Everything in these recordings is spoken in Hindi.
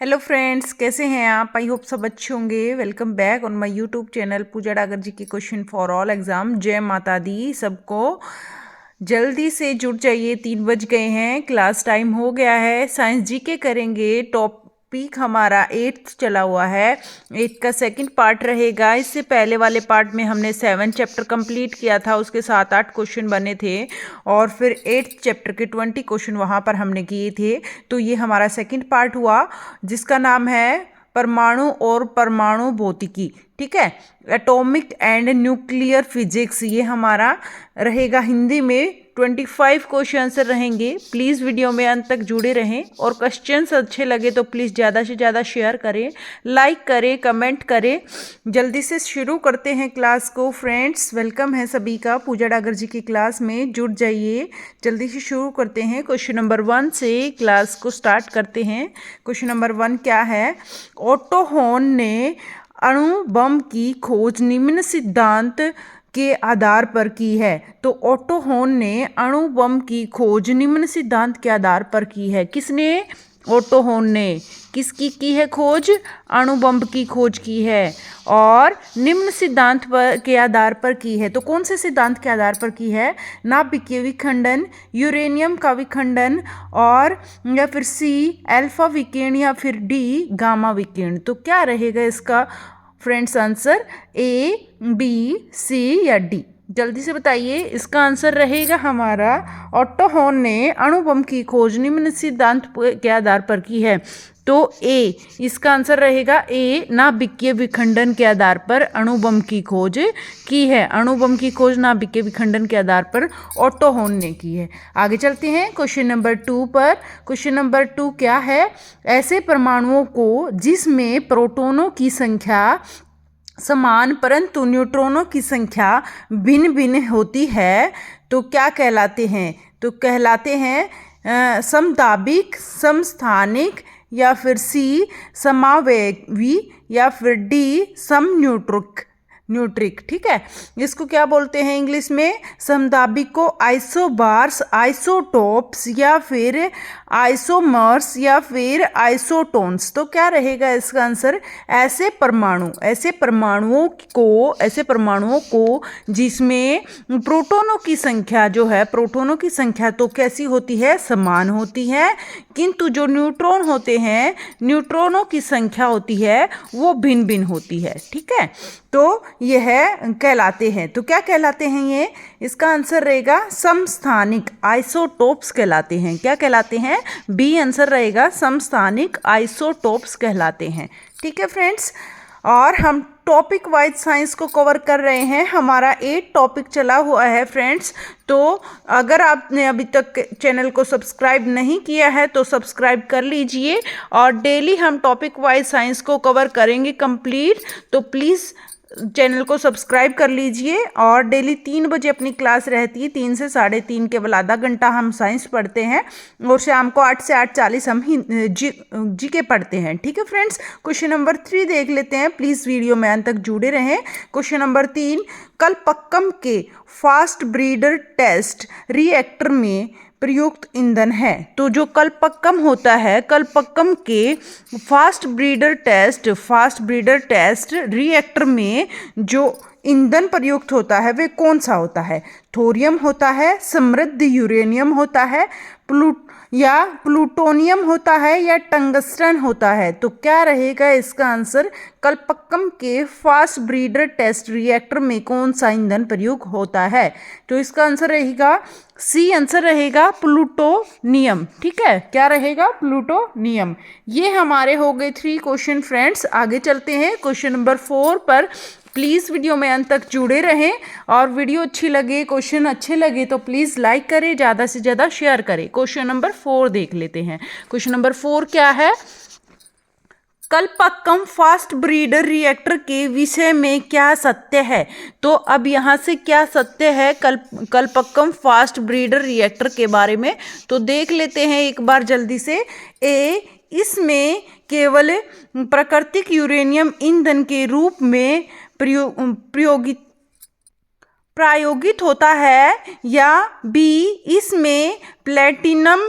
हेलो फ्रेंड्स, कैसे हैं आप? आई होप सब अच्छे होंगे। Welcome back on my YouTube channel Pooja Dagar ji की क्वेश्चन फॉर ऑल एग्जाम। जय माता दी सबको। जल्दी से जुट जाइए, 3 बज गए हैं, क्लास टाइम हो गया है। साइंस जी के करेंगे। टॉपिक हमारा 8th चला हुआ है। 8th का सेकंड पार्ट रहेगा। इससे पहले वाले पार्ट में हमने 7 चैप्टर कंप्लीट किया था, उसके 7-8 क्वेश्चन बने थे और फिर 8th चैप्टर के 20 क्वेश्चन वहाँ पर हमने किए थे। तो ये हमारा सेकंड पार्ट हुआ, जिसका नाम है परमाणु और परमाणु भौतिकी। ठीक है, एटॉमिक एंड न्यूक्लियर फिजिक्स, ये हमारा रहेगा। हिंदी में 25 क्वेश्चन आंसर रहेंगे। प्लीज़ वीडियो में अंत तक जुड़े रहें और क्वेश्चंस अच्छे लगे तो प्लीज़ ज़्यादा से ज़्यादा शेयर करें, लाइक करें, कमेंट करें। जल्दी से शुरू करते हैं क्लास को फ्रेंड्स। वेलकम है सभी का पूजा डागर जी की क्लास में। जुड़ जाइए, जल्दी से शुरू करते हैं। क्वेश्चन नंबर 1 से क्लास को स्टार्ट करते हैं। क्वेश्चन नंबर 1 क्या है? ओटो हॉर्न ने अणु बम की खोज निम्न सिद्धांत के आधार पर की है। तो ओटो हॉर्न ने अणु बम की खोज निम्न सिद्धांत के आधार पर की है। किसने? ओटो हॉर्न ने। किसकी की है खोज? अणु बम की खोज की है और निम्न सिद्धांत पर के आधार पर की है। तो कौन से सिद्धांत के आधार पर की है? नाभिकीय विखंडन, यूरेनियम का विखंडन, और या फिर सी अल्फा विकिरण, या फिर डी गामा विकिरण। तो क्या रहेगा इसका फ्रेंड्स आंसर? ए, बी, सी या डी? जल्दी से बताइए। इसका आंसर रहेगा हमारा ओटो हॉर्न ने अणु बम की खोज निम्न सिद्धांत के आधार पर की है। तो ए, इसका आंसर रहेगा ए, नाभिकीय विखंडन के आधार पर अणु बम की खोज की है। अणु बम की खोज नाभिकीय विखंडन के आधार पर ओटो हॉर्न ने की है। आगे चलते हैं क्वेश्चन नंबर 2 पर। क्वेश्चन नंबर 2 क्या है? ऐसे परमाणुओं को जिसमें प्रोटॉनों की संख्या समान परंतु न्यूट्रॉनों की संख्या भिन्न भिन्न होती है, तो क्या कहलाते हैं? तो कहलाते हैं समदाबिक, समस्थानिक, या फिर सी समावेवी, या फिर डी न्यूट्रिक। ठीक है, इसको क्या बोलते हैं इंग्लिश में? समदाबिक को आइसोबार्स, आइसोटोप्स, या फिर आइसोमर्स, या फिर आइसोटोन्स। तो क्या रहेगा इसका आंसर? ऐसे परमाणुओं को जिसमें प्रोटॉनों की संख्या जो है, प्रोटॉनों की संख्या तो कैसी होती है? समान होती है, किंतु जो न्यूट्रॉन होते हैं, न्यूट्रॉनों की संख्या होती है वो भिन्न भिन्न होती है। ठीक है, तो यह कहलाते हैं। तो क्या कहलाते हैं ये? इसका आंसर रहेगा समस्थानिक आइसोटोप्स कहलाते हैं। क्या कहलाते हैं? बी आंसर रहेगा, समस्थानिक आइसोटोप्स कहलाते हैं। ठीक है फ्रेंड्स, और हम टॉपिक वाइज साइंस को कवर कर रहे हैं। हमारा 8 टॉपिक चला हुआ है फ्रेंड्स। तो अगर आपने अभी तक चैनल को सब्सक्राइब नहीं किया है तो सब्सक्राइब कर लीजिए, और डेली हम टॉपिक वाइज साइंस को कवर करेंगे कंप्लीट। तो प्लीज़ चैनल को सब्सक्राइब कर लीजिए। और डेली 3 बजे अपनी क्लास रहती है, 3 से 3:30, केवल आधा घंटा हम साइंस पढ़ते हैं, और शाम को 8 से 8:40 हम जी के पढ़ते हैं। ठीक है फ्रेंड्स, क्वेश्चन नंबर 3 देख लेते हैं। प्लीज़ वीडियो में अंत तक जुड़े रहें। क्वेश्चन नंबर 3, कलपक्कम के फास्ट ब्रीडर टेस्ट रिएक्टर में प्रयुक्त ईंधन है। तो जो कलपक्कम होता है, कलपक्कम के फास्ट ब्रीडर टेस्ट रिएक्टर में जो ईंधन प्रयुक्त होता है वे कौन सा होता है? थोरियम होता है, समृद्ध यूरेनियम होता है, प्लूटोनियम होता है, या टंगस्टन होता है? तो क्या रहेगा इसका आंसर? कलपक्कम के फास्ट ब्रीडर टेस्ट रिएक्टर में कौन सा ईंधन प्रयुक्त होता है? तो इसका आंसर रहेगा सी आंसर रहेगा, प्लूटोनियम। ठीक है, क्या रहेगा? प्लूटोनियम। ये हमारे हो गए 3 क्वेश्चन फ्रेंड्स। आगे चलते हैं क्वेश्चन नंबर 4 पर। प्लीज़ वीडियो में अंत तक जुड़े रहें, और वीडियो अच्छी लगे, क्वेश्चन अच्छे लगे तो प्लीज़ लाइक करें, ज़्यादा से ज़्यादा शेयर करें। क्वेश्चन नंबर 4 देख लेते हैं। क्वेश्चन नंबर 4 क्या है? कलपक्कम फास्ट ब्रीडर रिएक्टर के विषय में क्या सत्य है? तो अब यहाँ से क्या सत्य है कलपक्कम फास्ट ब्रीडर रिएक्टर के बारे में? तो देख लेते हैं एक बार जल्दी से। ए, इसमें केवल प्राकृतिक यूरेनियम ईंधन के रूप में प्रायोगित होता है, या बी, इसमें प्लेटिनम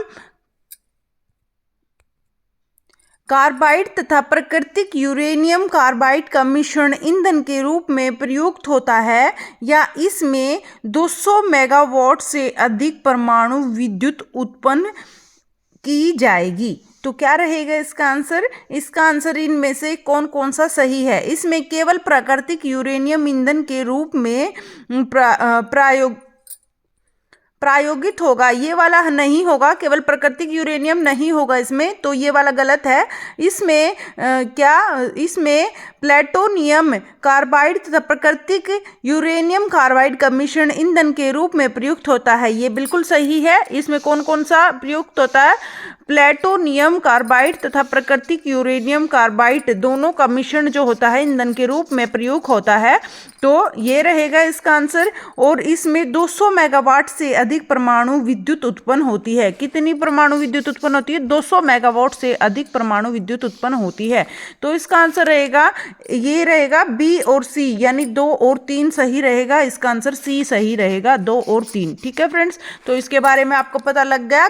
कार्बाइड तथा प्राकृतिक यूरेनियम कार्बाइड का मिश्रण ईंधन के रूप में प्रयुक्त होता है या इसमें 200 मेगावाट से अधिक परमाणु विद्युत उत्पन्न की जाएगी। तो क्या रहेगा इसका आंसर? इसका आंसर इनमें से कौन कौन सा सही है? इसमें केवल प्राकृतिक यूरेनियम ईंधन के रूप में प्रायोगित होगा, ये वाला नहीं होगा, केवल प्राकृतिक यूरेनियम नहीं होगा इसमें, तो ये वाला गलत है। इसमें इसमें प्लेटोनियम कार्बाइड तथा प्राकृतिक यूरेनियम कार्बाइड का मिश्रण ईंधन के रूप में प्रयुक्त होता है, ये बिल्कुल सही है। इसमें कौन कौन सा प्रयुक्त होता है? प्लेटोनियम कार्बाइड तथा प्राकृतिक यूरेनियम कार्बाइड दोनों का मिश्रण जो होता है ईंधन के रूप में प्रयुक्त होता है, तो ये रहेगा इसका आंसर। और इसमें 200 मेगावाट से अधिक परमाणु विद्युत उत्पन्न होती है। कितनी परमाणु विद्युत उत्पन्न होती है? 200 मेगावाट से अधिक परमाणु विद्युत उत्पन्न होती है। तो इसका आंसर रहेगा, ये रहेगा बी और सी, यानी 2 और 3 सही रहेगा। इसका आंसर सी सही रहेगा, 2 और 3। ठीक है फ्रेंड्स, तो इसके बारे में आपको पता लग गया।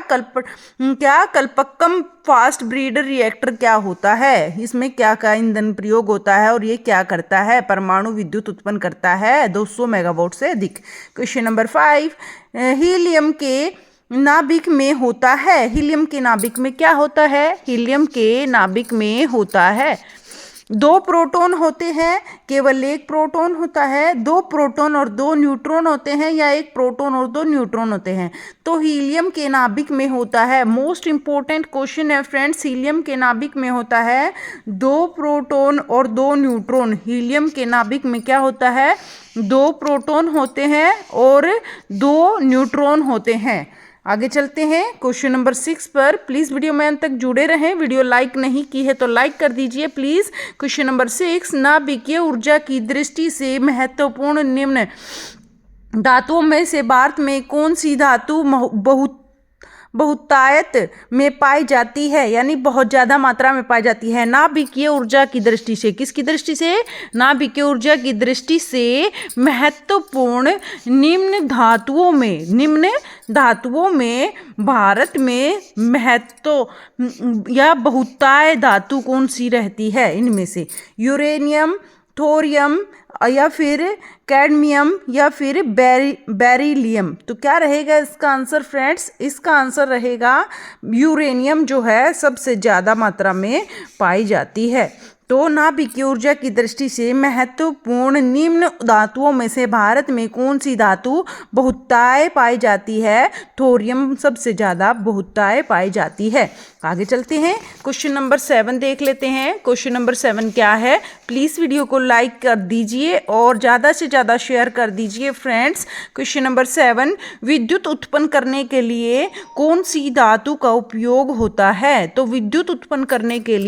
कल्पक्कम फास्ट ब्रीडर रिएक्टर क्या होता है, इसमें क्या का ईंधन प्रयोग होता है और ये क्या करता है? परमाणु विद्युत उत्पन्न करता है 200 मेगावाट से अधिक। क्वेश्चन नंबर 5, हीलियम के नाभिक में होता है। हीलियम के नाभिक में क्या होता है? हीलियम के नाभिक में होता है 2 प्रोटॉन होते हैं, केवल 1 प्रोटॉन होता है, 2 प्रोटॉन और 2 न्यूट्रॉन होते हैं, या 1 प्रोटॉन और 2 न्यूट्रॉन होते हैं। तो हीलियम के नाभिक में होता है, मोस्ट इंपॉर्टेंट क्वेश्चन है फ्रेंड्स, हीलियम के नाभिक में होता है 2 प्रोटॉन और 2 न्यूट्रॉन। हीलियम के नाभिक में क्या होता है? 2 प्रोटॉन होते हैं और 2 न्यूट्रॉन होते हैं। आगे चलते हैं क्वेश्चन नंबर 6 पर। प्लीज़ वीडियो में अंत तक जुड़े रहें। वीडियो लाइक नहीं की है तो लाइक कर दीजिए प्लीज़। क्वेश्चन नंबर 6, नाभिकीय ऊर्जा की दृष्टि से महत्वपूर्ण निम्न धातुओं में से भारत में कौन सी धातु बहुतायत में पाई जाती है, यानी बहुत ज़्यादा मात्रा में पाई जाती है? नाभिकीय ऊर्जा की दृष्टि से, किसकी दृष्टि से? नाभिकीय ऊर्जा की दृष्टि से महत्वपूर्ण निम्न धातुओं में भारत में महत्व या बहुताय धातु कौन सी रहती है? इनमें से यूरेनियम, थोरियम, या फिर कैडमियम, या फिर बेरिलियम। तो क्या रहेगा इसका आंसर फ्रेंड्स? इसका आंसर रहेगा यूरेनियम, जो है सबसे ज़्यादा मात्रा में पाई जाती है। तो नाभिकीय ऊर्जा की दृष्टि से महत्वपूर्ण निम्न धातुओं में से भारत में कौन सी धातु बहुतायत पाई जाती है? थोरियम सबसे ज़्यादा बहुतायत पाई जाती है। आगे चलते हैं, क्वेश्चन नंबर 7 देख लेते हैं। क्वेश्चन नंबर 7 क्या है? प्लीज़ वीडियो को लाइक कर दीजिए और ज़्यादा से ज़्यादा शेयर कर दीजिए फ्रेंड्स। क्वेश्चन नंबर 7, विद्युत उत्पन्न करने के लिए कौन सी धातु का उपयोग होता है? तो विद्युत उत्पन्न करने के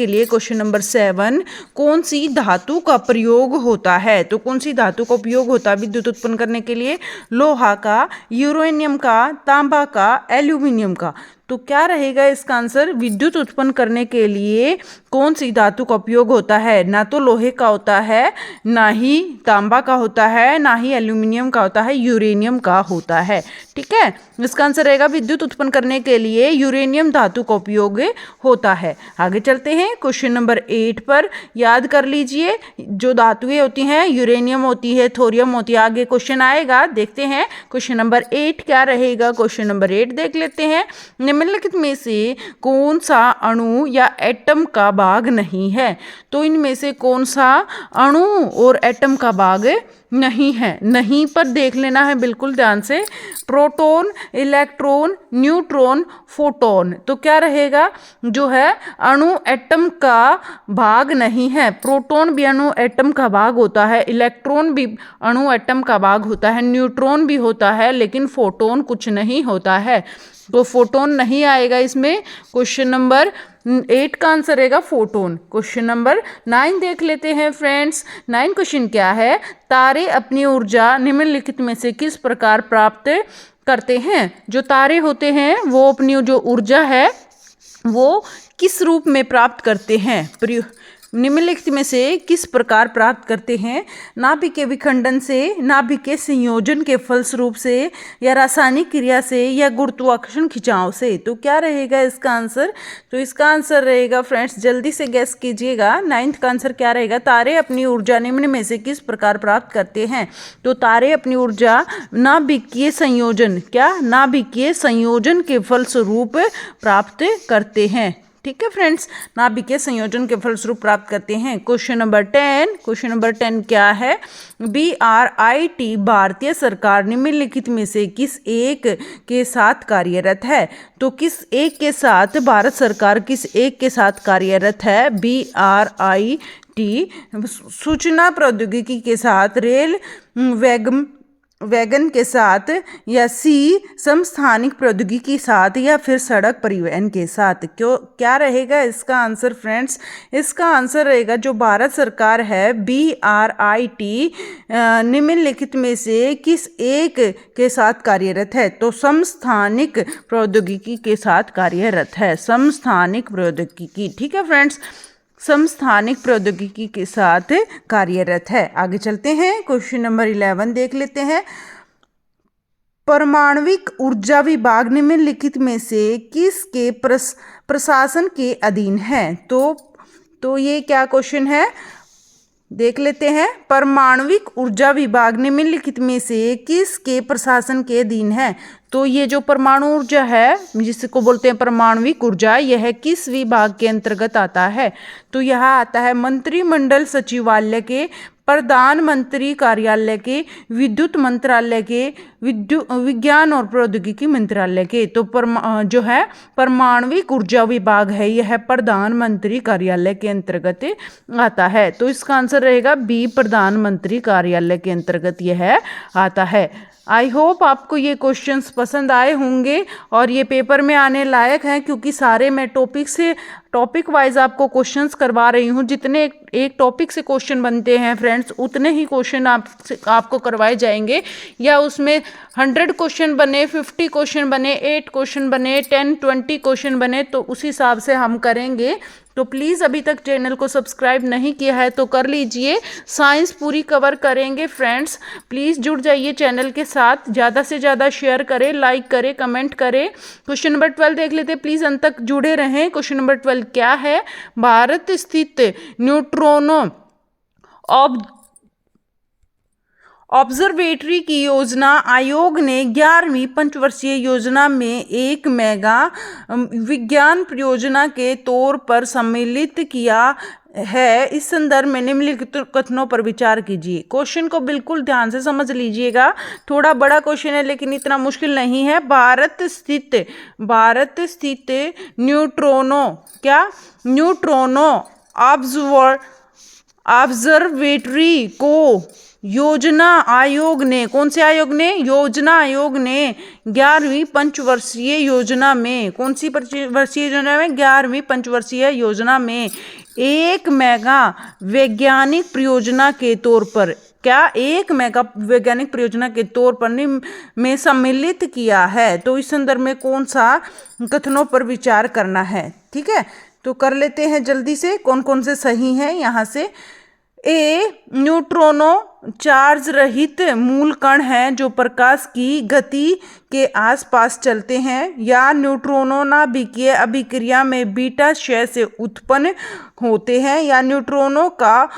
लिए क्वेश्चन नंबर 7, कौन सी धातु का प्रयोग होता है? तो कौन सी धातु का उपयोग होता है विद्युत उत्पन्न करने के लिए? लोहा का, यूरेनियम का, तांबा का, एल्यूमिनियम का। तो क्या रहेगा इसका आंसर? विद्युत उत्पन्न करने के लिए कौन सी धातु का उपयोग होता है? ना तो लोहे का होता है, ना ही तांबा का होता है, ना ही एल्यूमिनियम का होता है, यूरेनियम का होता है। ठीक है, इसका आंसर रहेगा विद्युत उत्पन्न करने के लिए यूरेनियम धातु का उपयोग होता है। आगे चलते हैं क्वेश्चन नंबर 8 पर। याद कर लीजिए, जो धातुएं होती हैं यूरेनियम होती है, थोरियम होती है। आगे क्वेश्चन आएगा, देखते हैं क्वेश्चन नंबर 8 क्या रहेगा। क्वेश्चन नंबर 8 देख लेते हैं। निम्नलिखित में से कौन सा अणु या एटम का भाग नहीं है? तो इनमें से कौन सा अणु और एटम का भाग नहीं है? नहीं पर देख लेना है बिल्कुल ध्यान से। Proton, electron, neutron, photon. तो क्या रहेगा? जो है अणु एटम का भाग नहीं है। प्रोटॉन भी अणु एटम का भाग होता है, इलेक्ट्रॉन भी अणु एटम का भाग होता है, न्यूट्रॉन भी होता है, लेकिन फोटॉन कुछ नहीं होता है। तो फोटोन नहीं आएगा इसमें। क्वेश्चन नंबर 8 का आंसर रहेगा फोटोन। क्वेश्चन नंबर 9 देख लेते हैं फ्रेंड्स। 9 क्वेश्चन क्या है? तारे अपनी ऊर्जा निम्नलिखित में से किस प्रकार प्राप्त करते हैं? जो तारे होते हैं वो अपनी जो ऊर्जा है वो किस रूप में प्राप्त करते हैं? निम्नलिखित में से किस प्रकार प्राप्त करते हैं? नाभिक के विखंडन से, नाभिक के संयोजन के फलस्वरूप से, या रासायनिक क्रिया से, या गुरुत्वाकर्षण खिंचाव से। तो क्या रहेगा इसका आंसर? तो इसका आंसर रहेगा फ्रेंड्स, जल्दी से गैस कीजिएगा, 9th का आंसर क्या रहेगा? तारे अपनी ऊर्जा निम्न में से किस प्रकार प्राप्त करते हैं? तो तारे अपनी ऊर्जा नाभिकीय संयोजन, क्या नाभिकीय संयोजन के फलस्वरूप प्राप्त करते हैं। ठीक है फ्रेंड्स, नाभिकीय संयोजन के फलस्वरूप प्राप्त करते हैं। क्वेश्चन नंबर 10 क्या है? BRIT भारतीय सरकार निम्नलिखित में से किस एक के साथ कार्यरत है? तो किस एक के साथ भारत सरकार किस एक के साथ कार्यरत है? BRIT सूचना प्रौद्योगिकी के साथ, रेल वैगन के साथ, या सी समस्थानिक प्रौद्योगिकी के साथ, या फिर सड़क परिवहन के साथ। क्या रहेगा इसका आंसर फ्रेंड्स? इसका आंसर रहेगा जो भारत सरकार है BRIT निम्नलिखित में से किस एक के साथ कार्यरत है? तो समस्थानिक प्रौद्योगिकी के साथ कार्यरत है, समस्थानिक प्रौद्योगिकी। ठीक है फ्रेंड्स, समस्थानिक प्रौद्योगिकी के साथ कार्यरत है। आगे चलते हैं, क्वेश्चन नंबर 11 देख लेते हैं। परमाणविक ऊर्जा विभाग निम्नलिखित में से किसके प्रशासन के अधीन है? तो ये क्या क्वेश्चन है, देख लेते हैं। परमाणविक ऊर्जा विभाग निम्नलिखित में से किसके प्रशासन के अधीन है? तो ये जो परमाणु ऊर्जा है, जिसको बोलते हैं परमाणविक ऊर्जा, यह किस विभाग के अंतर्गत आता है? तो यह आता है मंत्रिमंडल सचिवालय के, प्रधानमंत्री कार्यालय के, विद्युत मंत्रालय के, विज्ञान और प्रौद्योगिकी मंत्रालय के। तो जो है परमाणविक ऊर्जा विभाग है, यह प्रधानमंत्री कार्यालय के अंतर्गत आता है। तो इसका आंसर रहेगा बी, प्रधानमंत्री कार्यालय के अंतर्गत यह आता है। आई होप आपको ये क्वेश्चंस पसंद आए होंगे और ये पेपर में आने लायक हैं, क्योंकि सारे मैं टॉपिक वाइज आपको क्वेश्चंस करवा रही हूँ। जितने एक टॉपिक से क्वेश्चन बनते हैं फ्रेंड्स, उतने ही क्वेश्चन आपको करवाए जाएंगे। या उसमें 100 क्वेश्चन बने, 50 क्वेश्चन बने, 8 क्वेश्चन बने, 10, 20 क्वेश्चन बने, तो उस हिसाब से हम करेंगे। तो प्लीज़ अभी तक चैनल को सब्सक्राइब नहीं किया है तो कर लीजिए। साइंस पूरी कवर करेंगे फ्रेंड्स, प्लीज़ जुड़ जाइए चैनल के साथ। ज़्यादा से ज़्यादा शेयर करें, लाइक करें, कमेंट करें। क्वेश्चन नंबर 12 देख लेते हैं, प्लीज़ अंत तक जुड़े रहें। क्वेश्चन नंबर 12 क्या है? भारत स्थित न्यूट्रॉनो ऑब्जर्वेटरी की योजना आयोग ने 11वीं पंचवर्षीय योजना में एक मेगा विज्ञान परियोजना के तौर पर सम्मिलित किया है। इस संदर्भ में निम्नलिखित कथनों पर विचार कीजिए। क्वेश्चन को बिल्कुल ध्यान से समझ लीजिएगा, थोड़ा बड़ा क्वेश्चन है लेकिन इतना मुश्किल नहीं है। भारत स्थित न्यूट्रॉनो ऑब्जर्वेटरी को योजना आयोग ने, कौन से आयोग ने? योजना आयोग ने 11वीं पंचवर्षीय योजना में, कौन सी वर्षीय योजना में? 11वीं पंचवर्षीय योजना में एक मेगा वैज्ञानिक परियोजना के तौर पर, क्या एक मेगा वैज्ञानिक परियोजना के तौर पर में सम्मिलित किया है। तो इस संदर्भ में कौन सा कथनों पर विचार करना है? ठीक है, तो कर लेते हैं जल्दी से, कौन कौन से सही हैं यहाँ से। ए, न्यूट्रॉनो चार्ज रहित मूल कण हैं जो प्रकाश की गति के आसपास चलते हैं, या न्यूट्रॉनो नाभिकीय अभिक्रिया में बीटा क्षय से उत्पन्न होते हैं, या न्यूट्रॉनो का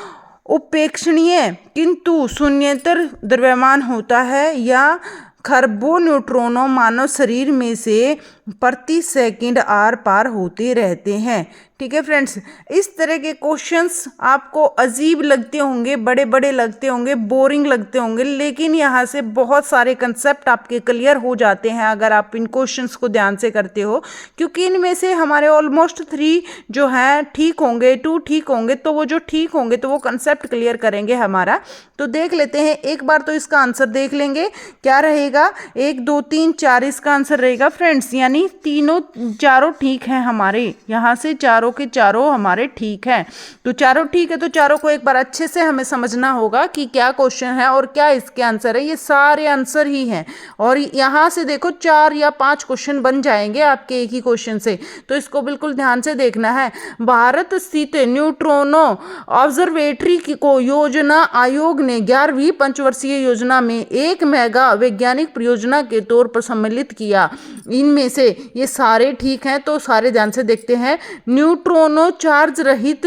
उपेक्षणीय किंतु शून्येतर द्रव्यमान होता है, या खरबों न्यूट्रॉनो मानव शरीर में से प्रति सेकंड आर पार होते रहते हैं। ठीक है फ्रेंड्स, इस तरह के क्वेश्चंस आपको अजीब लगते होंगे, बड़े बड़े लगते होंगे, बोरिंग लगते होंगे, लेकिन यहाँ से बहुत सारे कंसेप्ट आपके क्लियर हो जाते हैं अगर आप इन क्वेश्चंस को ध्यान से करते हो, क्योंकि इनमें से हमारे ऑलमोस्ट 3 जो हैं ठीक होंगे, 2 ठीक होंगे, तो वो जो ठीक होंगे तो वो कंसेप्ट क्लियर करेंगे हमारा। तो देख लेते हैं एक बार, तो इसका आंसर देख लेंगे क्या रहेगा। 1, 2, 3, 4 इसका आंसर रहेगा फ्रेंड्स, यानी चारों ठीक हैं हमारे, यहाँ से चारों चारों के चारों हमारे ठीक हैं। तो चारों ठीक है, तो चारों को एक बार अच्छे से हमें समझना होगा कि क्या क्वेश्चन है और क्या इसके आंसर है। ये सारे आंसर ही हैं और यहाँ से देखो 4 या 5 क्वेश्चन बन जाएंगे आपके एक ही क्वेश्चन से, तो इसको बिल्कुल ध्यान से देखना है। भारत स्थित न्यूट्रोनो ऑब्जर्वेटरी को योजना आयोग ने 11वीं पंचवर्षीय योजना में एक मेगा वैज्ञानिक परियोजना के तौर पर सम्मिलित किया। इनमें से ये सारे ठीक हैं, तो सारे ध्यान से देखते हैं। न्यूट्रोनो चार्ज रहित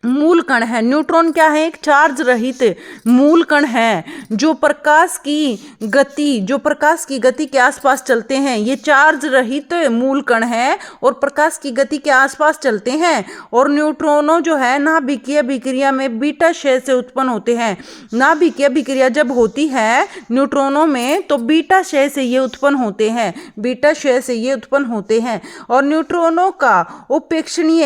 मूल कण है। न्यूट्रॉन क्या है? एक चार्ज रहित मूल कण है जो प्रकाश की गति के आसपास चलते हैं। ये चार्ज रहित मूल कण है और प्रकाश की गति के आसपास चलते हैं। और न्यूट्रॉनों जो है नाभिकीय अभिक्रिया में बीटा क्षय से उत्पन्न होते हैं। नाभिकीय अभिक्रिया जब होती है न्यूट्रॉनों में तो बीटा क्षय से ये उत्पन्न होते हैं, बीटा क्षय से ये उत्पन्न होते हैं। और न्यूट्रॉनों का उपेक्षणीय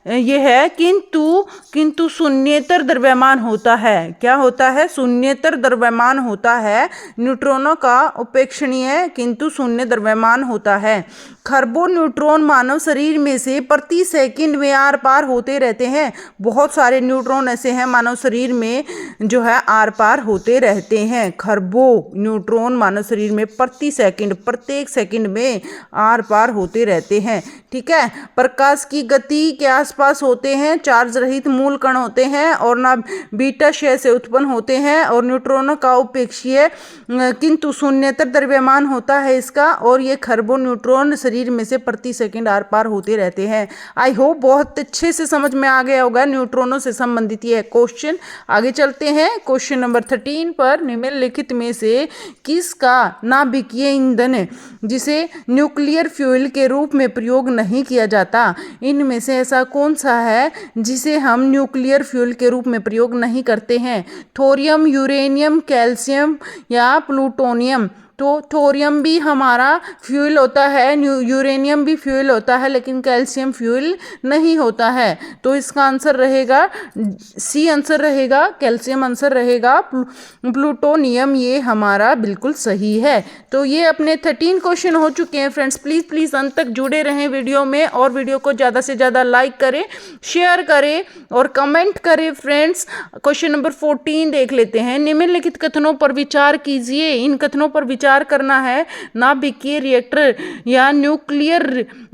ये है, किंतु शून्येतर द्रव्यमान होता है। क्या होता है? शून्येतर द्रव्यमान होता है। न्यूट्रॉनों का उपेक्षणीय किंतु शून्य द्रव्यमान होता है। खरबों न्यूट्रॉन मानव शरीर में से प्रति सेकंड में आर पार होते रहते हैं। बहुत सारे न्यूट्रॉन ऐसे हैं मानव शरीर में जो है आर पार होते रहते हैं। खरबों न्यूट्रॉन मानव शरीर में प्रत्येक सेकंड में आर पार होते रहते हैं। ठीक है, प्रकाश की गति के आसपास होते हैं, चार्ज रहित मूल कण होते हैं और ना बीटा क्षय से उत्पन्न होते हैं। और न्यूट्रॉनों का उपेक्षीय किंतु शून्येतर द्रव्यमान होता है इसका। और ये खरबों न्यूट्रॉन शरीर में से प्रति सेकंड आर पार होते रहते हैं। आई होप बहुत अच्छे से समझ में आ गया होगा न्यूट्रॉनों से संबंधित ये क्वेश्चन। आगे चलते हैं क्वेश्चन नंबर 13 पर। निम्नलिखित में से किसका नाभिकीय ईंधन जिसे न्यूक्लियर फ्यूल के रूप में प्रयोग नहीं किया जाता? इनमें से ऐसा कौन सा है जिसे हम न्यूक्लियर फ्यूल के रूप में प्रयोग नहीं करते हैं? थोरियम, यूरेनियम, कैल्शियम या प्लूटोनियम? तो थोरियम भी हमारा फ्यूल होता है, यूरेनियम भी फ्यूल होता है, लेकिन कैल्शियम फ्यूल नहीं होता है। तो इसका आंसर रहेगा सी आंसर रहेगा, कैल्शियम आंसर रहेगा। प्लूटोनियम ये हमारा बिल्कुल सही है। तो ये अपने 13 क्वेश्चन हो चुके हैं फ्रेंड्स। प्लीज़ अंत तक जुड़े रहें वीडियो में और वीडियो को ज़्यादा से ज़्यादा लाइक करें, शेयर करें और कमेंट करें फ्रेंड्स। क्वेश्चन नंबर 14 देख लेते हैं। निम्नलिखित कथनों पर विचार कीजिए। इन कथनों पर विचार करना है। नाभिकीय रिएक्टर या न्यूक्लियर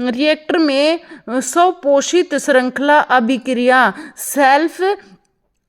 रिएक्टर में स्वपोषित श्रृंखला अभिक्रिया सेल्फ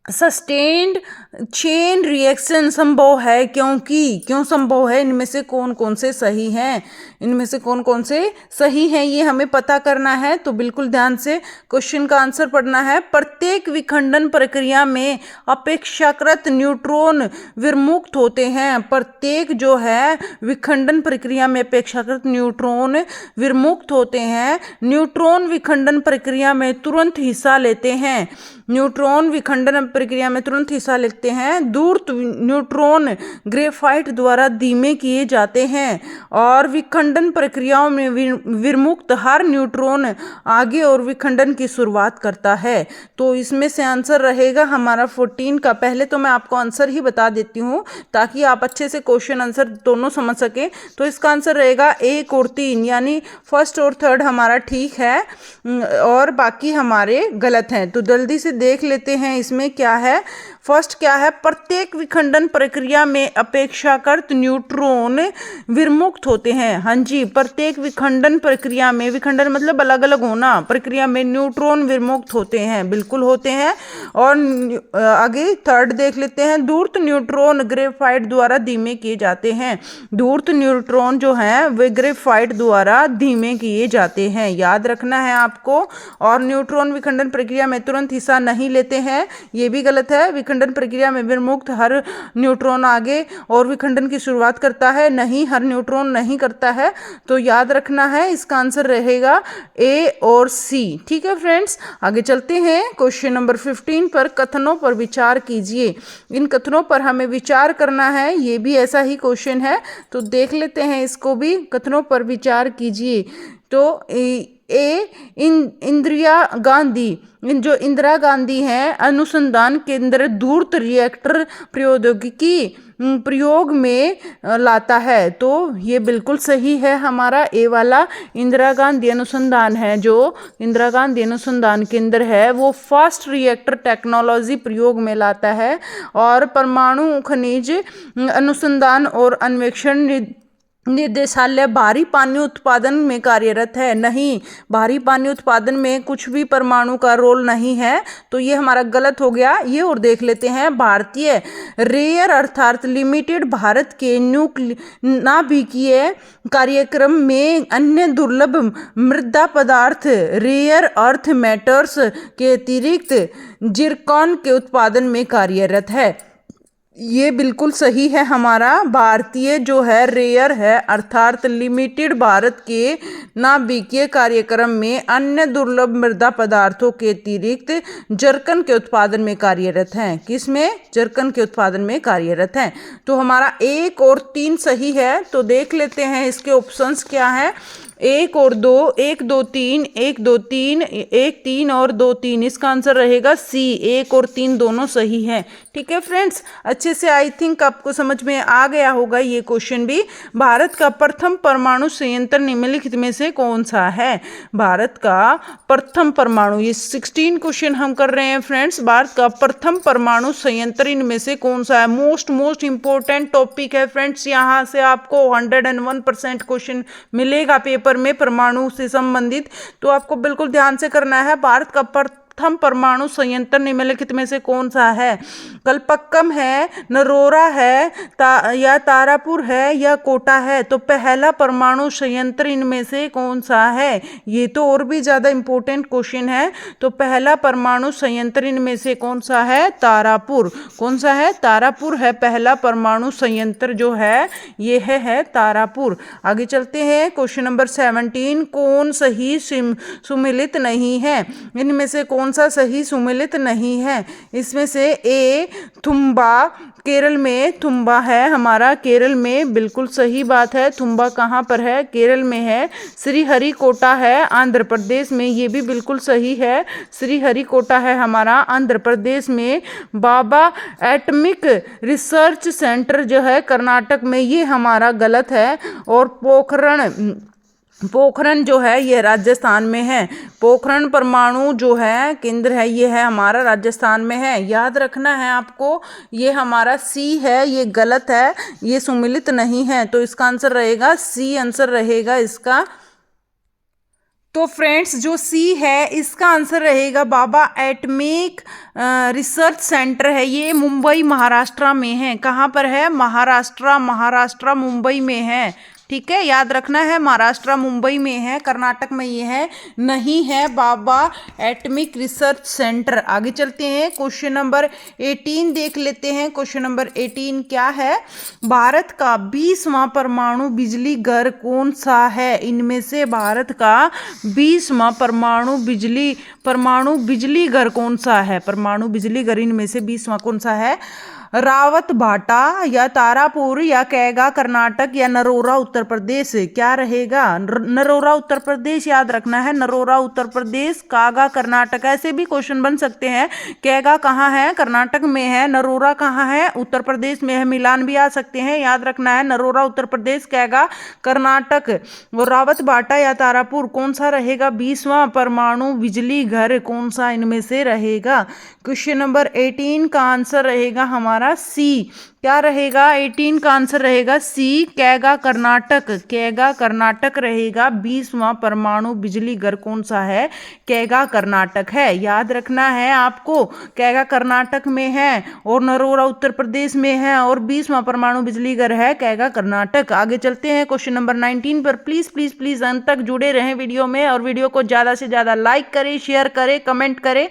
सस्टेन्ड चेन रिएक्शन संभव है, क्यों संभव है? इनमें से कौन कौन से सही हैं? इनमें से कौन कौन से सही हैं ये हमें पता करना है। तो बिल्कुल ध्यान से क्वेश्चन का आंसर पढ़ना है। प्रत्येक विखंडन प्रक्रिया में अपेक्षाकृत न्यूट्रॉन विर्मुक्त होते हैं। प्रत्येक जो है विखंडन प्रक्रिया में अपेक्षाकृत न्यूट्रॉन विर्मुक्त होते हैं। न्यूट्रॉन विखंडन प्रक्रिया में तुरंत हिस्सा लेते हैं। न्यूट्रॉन विखंडन प्रक्रिया में तुरंत हिस्सा लेते हैं। धूर्त न्यूट्रॉन ग्रेफाइट द्वारा धीमे किए जाते हैं और विखंडन प्रक्रियाओं में विर्मुक्त हर न्यूट्रॉन आगे और विखंडन की शुरुआत करता है। तो इसमें से आंसर रहेगा हमारा 14 का। पहले तो मैं आपको आंसर ही बता देती हूँ ताकि आप अच्छे से क्वेश्चन आंसर दोनों समझ सकें। तो इसका आंसर रहेगा 1 और 3, यानी फर्स्ट और थर्ड हमारा ठीक है और बाकी हमारे गलत हैं। तो जल्दी से देख लेते हैं इसमें क्या है। फर्स्ट क्या है? प्रत्येक विखंडन प्रक्रिया में अपेक्षाकृत न्यूट्रॉन विर्मुक्त होते हैं। हाँ जी, प्रत्येक विखंडन प्रक्रिया में, विखंडन मतलब अलग अलग होना, प्रक्रिया में न्यूट्रॉन विर्मुक्त होते हैं, बिल्कुल होते हैं। और आगे थर्ड देख लेते हैं। धूर्त न्यूट्रॉन ग्रेफाइट द्वारा धीमे किए जाते हैं। धूर्त न्यूट्रॉन जो है वे ग्रेफाइट द्वारा धीमे किए जाते हैं, याद रखना है आपको। और न्यूट्रॉन विखंडन प्रक्रिया में तुरंत हिस्सा नहीं लेते हैं, ये भी गलत है। विखंडन प्रक्रिया में विर्मुक्त हर न्यूट्रॉन आगे और विखंडन की शुरुआत करता है, नहीं, हर न्यूट्रॉन नहीं करता है। तो याद रखना है, इसका आंसर रहेगा ए और सी। ठीक है फ्रेंड्स, आगे चलते हैं क्वेश्चन नंबर 15 पर। कथनों पर विचार कीजिए। इन कथनों पर हमें विचार करना है, ये भी ऐसा ही क्वेश्चन है, तो देख लेते हैं इसको भी। कथनों पर विचार कीजिए। तो इंदिरा गांधी हैं अनुसंधान केंद्र धूर्त रिएक्टर प्रौद्योगिकी प्रयोग में लाता है। तो ये बिल्कुल सही है, हमारा ए वाला इंदिरा गांधी अनुसंधान है, जो इंदिरा गांधी अनुसंधान केंद्र है वो फास्ट रिएक्टर टेक्नोलॉजी प्रयोग में लाता है और परमाणु खनिज अनुसंधान और अन्वेषण निर्देशालय भारी पानी उत्पादन में कार्यरत है। नहीं, भारी पानी उत्पादन में कुछ भी परमाणु का रोल नहीं है, तो ये हमारा गलत हो गया। ये और देख लेते हैं, भारतीय रेयर अर्थात लिमिटेड भारत के नाभिकीय कार्यक्रम में अन्य दुर्लभ मृदा पदार्थ रेयर अर्थ मैटर्स के अतिरिक्त जिरकॉन के उत्पादन में कार्यरत है। ये बिल्कुल सही है, हमारा भारतीय जो है रेयर है अर्थात लिमिटेड भारत के नाभिकीय कार्यक्रम में अन्य दुर्लभ मृदा पदार्थों के अतिरिक्त जर्कन के उत्पादन में कार्यरत हैं। किसमें? जर्कन के उत्पादन में कार्यरत हैं। तो हमारा 1 और 3 सही है। तो देख लेते हैं इसके ऑप्शंस क्या हैं। 1 और 2, 1 2 3, 1 2 3, 1 3 और 2 3, इसका आंसर रहेगा सी। 1 और 3 दोनों सही हैं। ठीक है फ्रेंड्स, अच्छे से आई थिंक आपको समझ में आ गया होगा ये क्वेश्चन भी। भारत का प्रथम परमाणु संयंत्र निम्नलिखित में से कौन सा है? भारत का प्रथम परमाणु, ये 16 क्वेश्चन हम कर रहे हैं फ्रेंड्स। भारत का प्रथम परमाणु संयंत्र इनमें से कौन सा है? मोस्ट इंपॉर्टेंट टॉपिक है फ्रेंड्स। यहाँ से आपको 101% क्वेश्चन मिलेगा पेपर में परमाणु से संबंधित, तो आपको बिल्कुल ध्यान से करना है। भारत का प्रथम परमाणु संयंत्र निम्नलिखित में से कौन सा है? कलपक्कम है, नरोरा है, या तारापुर है, या कोटा है? तो पहला परमाणु संयंत्र इनमें से कौन सा है? ये तो और भी ज्यादा इंपॉर्टेंट क्वेश्चन है। तो पहला परमाणु संयंत्र इनमें से कौन सा है? तारापुर। कौन सा है? तारापुर है पहला परमाणु संयंत्र जो है, ये है तारापुर। आगे चलते हैं, क्वेश्चन नंबर 17, कौन सही सुमेलित नहीं है? इनमें से कौन सा सही सुमेलित नहीं है? इसमें से ए थुम्बा, केरल में थुम्बा है हमारा, केरल में बिल्कुल सही बात है। थुम्बा कहाँ पर है? केरल में है। श्रीहरिकोटा है आंध्र प्रदेश में, ये भी बिल्कुल सही है। श्रीहरिकोटा है हमारा आंध्र प्रदेश में। बाबा एटमिक रिसर्च सेंटर जो है कर्नाटक में, ये हमारा गलत है। और पोखरण जो है ये राजस्थान में है। पोखरण परमाणु जो है केंद्र है, ये है हमारा राजस्थान में है। याद रखना है आपको, ये हमारा सी है, ये गलत है, ये सुमेलित नहीं है। तो इसका आंसर रहेगा सी, आंसर रहेगा इसका। तो फ्रेंड्स जो सी है इसका आंसर रहेगा बाबा एटमिक रिसर्च सेंटर है, ये मुंबई महाराष्ट्र में है। कहाँ पर है? महाराष्ट्र मुंबई में है। ठीक है, याद रखना है, महाराष्ट्र मुंबई में है, कर्नाटक में ये है, नहीं है बाबा एटमिक रिसर्च सेंटर। आगे चलते हैं, क्वेश्चन नंबर 18 देख लेते हैं। क्वेश्चन नंबर 18 क्या है? भारत का 20वां परमाणु बिजली घर कौन सा है? इनमें से भारत का 20वां परमाणु बिजली घर कौन सा है? परमाणु बिजली घर इनमें से 20वां कौन सा है? रावत भाटा, या तारापुर, या कैगा कर्नाटक, या नरोरा उत्तर प्रदेश? क्या रहेगा? नरोरा उत्तर प्रदेश, याद रखना है, नरोरा उत्तर प्रदेश। कागा कर्नाटक, ऐसे भी क्वेश्चन बन सकते हैं। कैगा कहाँ है? कर्नाटक में है। नरोरा कहाँ है? उत्तर प्रदेश में है। मिलान भी आ सकते हैं, याद रखना है, नरोरा उत्तर प्रदेश, कैगा कर्नाटक। और रावत भाटा या तारापुर कौन सा रहेगा? 20वां परमाणु बिजली घर कौन सा इनमें से रहेगा? क्वेश्चन नंबर 18 का आंसर रहेगा हमारा सी। क्या रहेगा? 18 का आंसर रहेगा सी, कैगा कर्नाटक रहेगा। 20वां परमाणु बिजली घर कौन सा है? कैगा कर्नाटक है। याद रखना है आपको, कैगा कर्नाटक में है और नरोरा उत्तर प्रदेश में है, और 20वां परमाणु बिजली घर है कैगा कर्नाटक। आगे चलते हैं क्वेश्चन नंबर 19 पर। प्लीज अंत तक जुड़े रहें वीडियो में, और वीडियो को ज़्यादा से ज़्यादा लाइक करें, शेयर करें, कमेंट करें।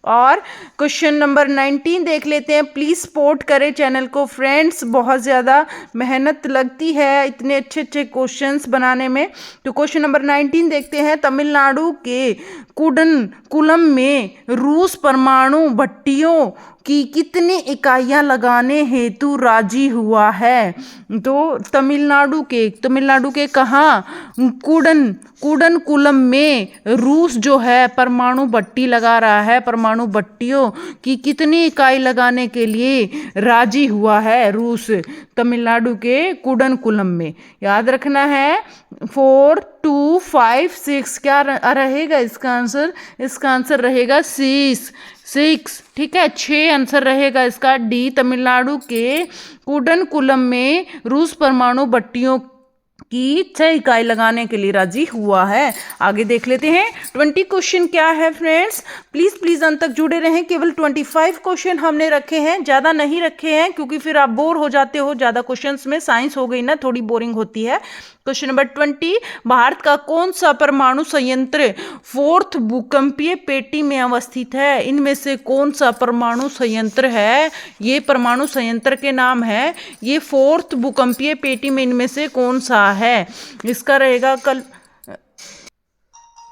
और क्वेश्चन नंबर 19 देख लेते हैं। प्लीज़ सपोर्ट करें चैनल को फ्रेंड्स, बहुत ज़्यादा मेहनत लगती है इतने अच्छे अच्छे क्वेश्चंस बनाने में। तो क्वेश्चन नंबर 19 देखते हैं। तमिलनाडु के कुलम में रूस परमाणु भट्टियों की कितनी इकाइयां लगाने हेतु राजी हुआ है? तो तमिलनाडु के कहाँ? कुडनकुलम में रूस जो है परमाणु भट्टी लगा रहा है। परमाणु भट्टियों की कितनी इकाई लगाने के लिए राजी हुआ है रूस? तमिलनाडु के कुडनकुलम में। याद रखना है 4, 2, 5, 6 क्या रहेगा इसका आंसर? इसका आंसर रहेगा 6। ठीक है, 6 आंसर रहेगा इसका डी। तमिलनाडु के कुडनकुलम में रूस परमाणु भट्टियों की 6 इकाई लगाने के लिए राजी हुआ है। आगे देख लेते हैं 20 क्वेश्चन क्या है फ्रेंड्स। प्लीज अंत तक जुड़े रहें। केवल 25 क्वेश्चन हमने रखे हैं, ज़्यादा नहीं रखे हैं क्योंकि फिर आप बोर हो जाते हो ज़्यादा क्वेश्चंस में। साइंस हो गई ना, थोड़ी बोरिंग होती है। क्वेश्चन नंबर 20, भारत का कौन सा परमाणु संयंत्र 4th भूकंपीय पेटी में अवस्थित है? इनमें से कौन सा परमाणु संयंत्र है? ये परमाणु संयंत्र के नाम है। ये 4th भूकंपीय पेटी में इनमें से कौन सा है? इसका रहेगा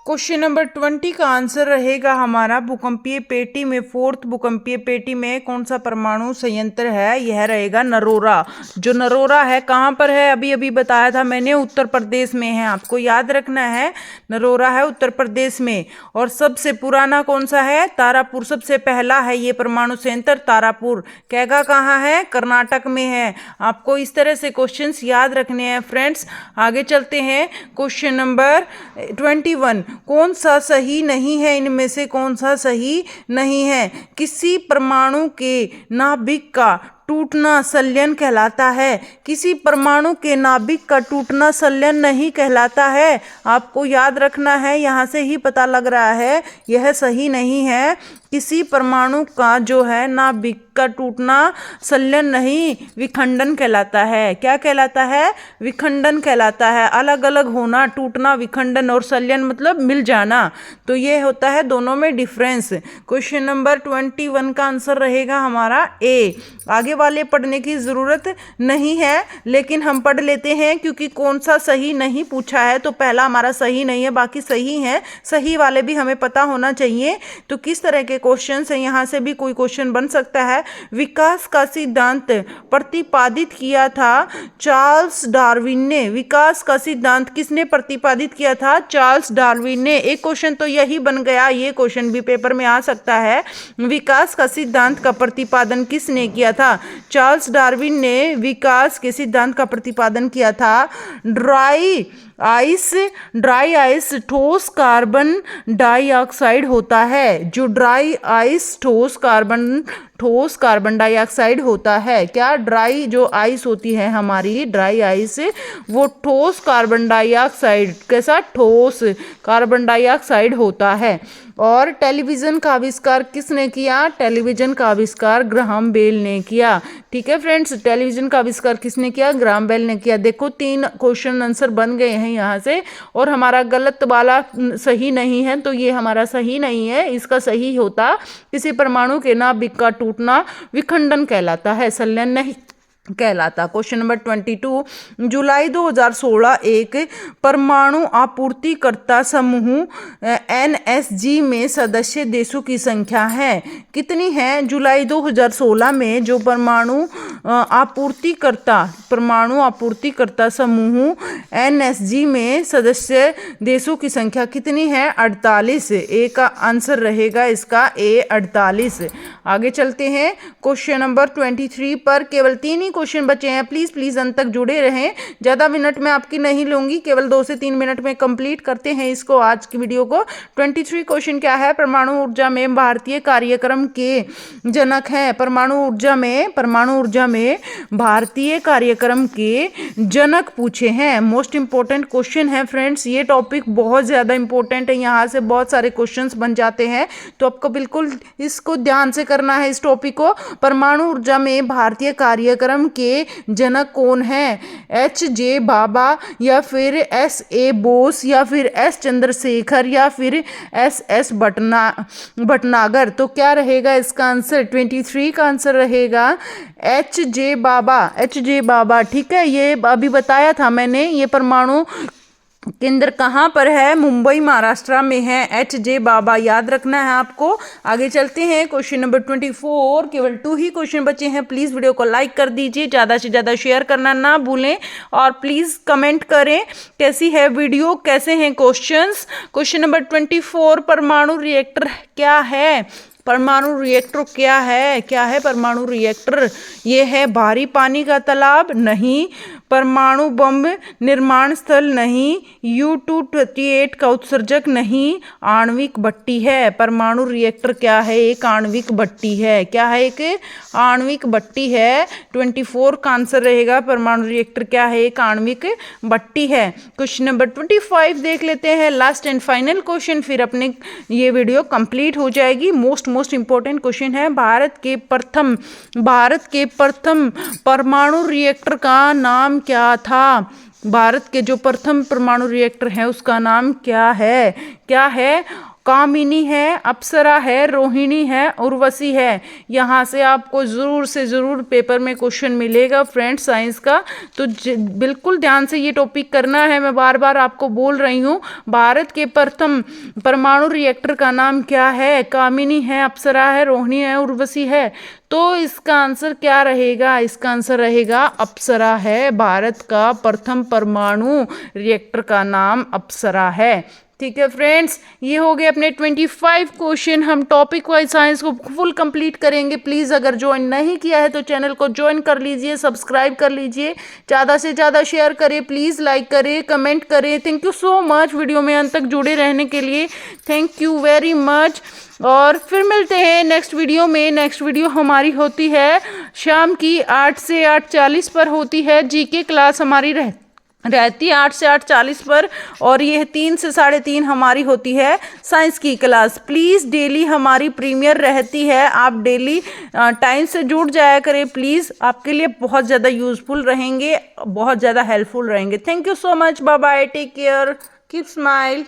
क्वेश्चन नंबर 20 का आंसर रहेगा हमारा भूकंपीय पेटी में 4th भूकंपीय पेटी में कौन सा परमाणु संयंत्र है? यह रहेगा नरोरा। जो नरोरा है कहाँ पर है? अभी अभी बताया था मैंने, उत्तर प्रदेश में है। आपको याद रखना है, नरोरा है उत्तर प्रदेश में। और सबसे पुराना कौन सा है? तारापुर। सबसे पहला है ये परमाणु संयंत्र तारापुर। कैगा कहाँ है? कर्नाटक में है। आपको इस तरह से क्वेश्चंस याद रखने हैं फ्रेंड्स। आगे चलते हैं क्वेश्चन नंबर 21, कौन सा सही नहीं है? इनमें से कौन सा सही नहीं है? किसी परमाणु के नाभिक का टूटना संलयन कहलाता है। किसी परमाणु के नाभिक का टूटना संलयन नहीं कहलाता है। आपको याद रखना है, यहाँ से ही पता लग रहा है यह सही नहीं है। किसी परमाणु का जो है नाभिक का टूटना संलयन नहीं, विखंडन कहलाता है। क्या कहलाता है? विखंडन कहलाता है। अलग अलग होना, टूटना, विखंडन, और संलयन मतलब मिल जाना। तो ये होता है दोनों में डिफरेंस। क्वेश्चन नंबर 21 का आंसर रहेगा हमारा ए। आगे वाले पढ़ने की ज़रूरत नहीं है, लेकिन हम पढ़ लेते हैं क्योंकि कौन सा सही नहीं पूछा है। तो पहला हमारा सही नहीं है, बाकी सही है। सही वाले भी हमें पता होना चाहिए। तो किस तरह के क्वेश्चन है, यहाँ से भी कोई क्वेश्चन बन सकता है। विकास का सिद्धांत प्रतिपादित किया था चार्ल्स डार्विन ने। विकास का सिद्धांत किसने प्रतिपादित किया था? चार्ल्स डार्विन ने। एक क्वेश्चन तो यही बन गया, ये क्वेश्चन भी पेपर में आ सकता है। विकास का सिद्धांत का प्रतिपादन किसने किया था? चार्ल्स डार्विन ने विकास के सिद्धांत का प्रतिपादन किया था। ड्राई आइस ठोस कार्बन डाइऑक्साइड होता है। जो ड्राई आइस ठोस कार्बन डाइऑक्साइड होता है। क्या? ड्राई जो आइस होती है हमारी, ड्राई आइस, वो ठोस कार्बन डाइऑक्साइड, कैसा? ठोस कार्बन डाइऑक्साइड होता है। और टेलीविज़न का आविष्कार किसने किया? टेलीविज़न का आविष्कार ग्राहम बेल ने किया। ठीक है फ्रेंड्स, टेलीविज़न का आविष्कार किसने किया? ग्राहम बेल ने किया। देखो 3 क्वेश्चन आंसर बन गए हैं यहाँ से, और हमारा गलत वाला सही नहीं है, तो ये हमारा सही नहीं है। इसका सही होता किसी परमाणु के नाभिक का टूटना विखंडन कहलाता है, संलयन नहीं कहलाता। क्वेश्चन नंबर 22, जुलाई 2016 एक परमाणु आपूर्तिकर्ता समूह NSG में सदस्य देशों की संख्या है। कितनी है? जुलाई 2016 में जो परमाणु आपूर्तिकर्ता समूह NSG में सदस्य देशों की संख्या कितनी है? 48। ए का आंसर रहेगा इसका ए, 48। आगे चलते हैं क्वेश्चन नंबर 23 पर। केवल 3 ही क्वेश्चन बचे हैं। प्लीज अंत तक जुड़े रहें। ज़्यादा मिनट में आपकी नहीं लूंगी, केवल 2 से 3 मिनट में कंप्लीट करते हैं इसको, आज की वीडियो को। 23 क्वेश्चन क्या है? परमाणु ऊर्जा में भारतीय कार्यक्रम के जनक हैं। परमाणु ऊर्जा में भारतीय कार्यक्रम के जनक पूछे हैं। मोस्ट इंपॉर्टेंट क्वेश्चन है फ्रेंड्स। ये टॉपिक बहुत ज़्यादा इंपॉर्टेंट है, यहाँ से बहुत सारे क्वेश्चन बन जाते हैं, तो आपको बिल्कुल इसको ध्यान से करना है इस टॉपिक को। परमाणु ऊर्जा में भारतीय कार्यक्रम के जनक कौन है? HJ भाभा, या फिर SA बोस, या फिर S चंद्रशेखर, या फिर SS भटनागर। तो क्या रहेगा इसका आंसर? 23 का आंसर रहेगा HJ भाभा। ठीक है, ये अभी बताया था मैंने। ये परमाणु केंद्र कहाँ पर है? मुंबई महाराष्ट्र में है। HJ बाबा याद रखना है आपको। आगे चलते हैं क्वेश्चन नंबर 24। केवल 2 ही क्वेश्चन बचे हैं। प्लीज़ वीडियो को लाइक कर दीजिए, ज़्यादा से ज़्यादा शेयर करना ना भूलें और प्लीज़ कमेंट करें कैसी है वीडियो, कैसे हैं क्वेश्चंस। क्वेश्चन नंबर 24, परमाणु रिएक्टर क्या है? परमाणु रिएक्टर क्या है? क्या है परमाणु रिएक्टर? ये है भारी पानी का तालाब? नहीं। परमाणु बम निर्माण स्थल? नहीं। U-238 का उत्सर्जक? नहीं। आणविक भट्टी है। परमाणु रिएक्टर क्या है? एक आणविक भट्टी है। क्या है? एक आणविक भट्टी है। 24 का आंसर रहेगा। परमाणु रिएक्टर क्या है? एक आणविक भट्टी है। क्वेश्चन नंबर 25 देख लेते हैं, लास्ट एंड फाइनल क्वेश्चन, फिर अपने ये वीडियो कंप्लीट हो जाएगी। मोस्ट इंपॉर्टेंट क्वेश्चन है। भारत के प्रथम परमाणु रिएक्टर का नाम क्या था? भारत के जो प्रथम परमाणु रिएक्टर है उसका नाम क्या है? क्या है? कामिनी है, अप्सरा है, रोहिणी है, उर्वशी है। यहाँ से आपको ज़रूर से ज़रूर पेपर में क्वेश्चन मिलेगा फ्रेंड्स साइंस का, तो बिल्कुल ध्यान से ये टॉपिक करना है। मैं बार बार आपको बोल रही हूँ, भारत के प्रथम परमाणु रिएक्टर का नाम क्या है? कामिनी है, अप्सरा है, रोहिणी है, उर्वशी है। तो इसका आंसर क्या रहेगा? इसका आंसर रहेगा अप्सरा है। भारत का प्रथम परमाणु रिएक्टर का नाम अप्सरा है। ठीक है फ्रेंड्स, ये हो गए अपने 25 क्वेश्चन। हम टॉपिक वाइज साइंस को फुल कंप्लीट करेंगे। प्लीज़ अगर ज्वाइन नहीं किया है तो चैनल को ज्वाइन कर लीजिए, सब्सक्राइब कर लीजिए, ज़्यादा से ज़्यादा शेयर करें, प्लीज़ लाइक करें, कमेंट करें। Thank you so much video में अंत तक जुड़े रहने के लिए। Thank you very much. और फिर मिलते हैं नेक्स्ट वीडियो में। नेक्स्ट वीडियो हमारी होती है शाम की 8 से 8:40 पर होती है। GK क्लास हमारी रहती है 8 से 8:40 पर, और यह 3 से 3:30 हमारी होती है साइंस की क्लास। प्लीज़ डेली हमारी प्रीमियर रहती है, आप डेली टाइम से जुड़ जाया करें प्लीज़। आपके लिए बहुत ज़्यादा यूज़फुल रहेंगे, बहुत ज़्यादा हेल्पफुल रहेंगे। Thank you so much. Bye bye, take care, keep smile.